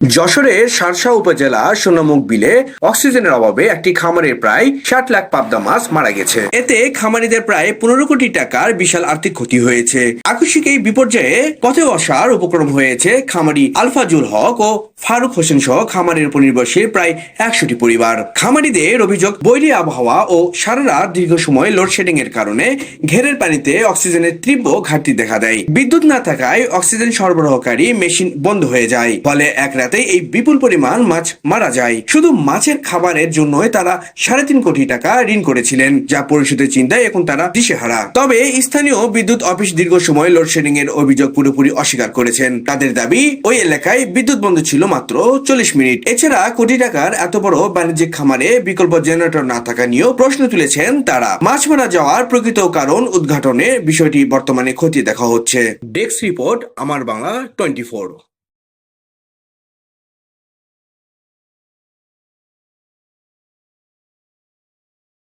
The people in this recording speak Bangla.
যশোরের শার্শা উপজেলা সোনামুখ বিলে অক্সিজেনের অভাবে একটি খামারের প্রায় ৬০ লাখ পাবদা মাছ মারা গেছে। এতে খামারিদের প্রায় ১৫ কোটি টাকার বিশাল আর্থিক ক্ষতি হয়েছে। আকস্মিক এই বিপর্যয়ে পথে বসার উপক্রম হয়েছে খামারি আলফাজুল হক ও ফারুক হোসেন সহ খামারের উপর নির্ভরশীল প্রায় ১০০টি পরিবার। খামারিদের অভিযোগ, বৈরী আবহাওয়া ও সারা রাত দীর্ঘ সময় লোডশেডিং এর কারণে ঘেরের পানিতে অক্সিজেনের তীব্র ঘাটতি দেখা দেয়। বিদ্যুৎ না থাকায় অক্সিজেন সরবরাহকারী মেশিন বন্ধ হয়ে যায়, ফলে এক রাতে এই বিপুল পরিমাণ মাছ মারা যায়। শুধু মাছের খাবারের জন্যই তারা ৩.৫ কোটি টাকা ঋণ করেছিলেন, যা পরিশোধের চিন্তায় এখন তারা দিশেহারা। তবে স্থানীয় বিদ্যুৎ অফিস দীর্ঘ সময় লোডশেডিং এর অভিযোগ পুরোপুরি অস্বীকার করেছেন। তাদের দাবি, ওই এলাকায় বিদ্যুৎ বন্ধ ছিল মাত্র ৪০ মিনিট। এছাড়া কোটি টাকার এত বড় বাণিজ্যিক খামারে বিকল্প জেনারেটর না থাকা নিয়েও প্রশ্ন তুলেছেন তারা। মাছ মারা যাওয়ার প্রকৃত কারণ উদ্ঘাটনে বিষয়টি বর্তমানে খতিয়ে দেখা হচ্ছে। ডেস্ক রিপোর্ট, আমার বাংলা 24।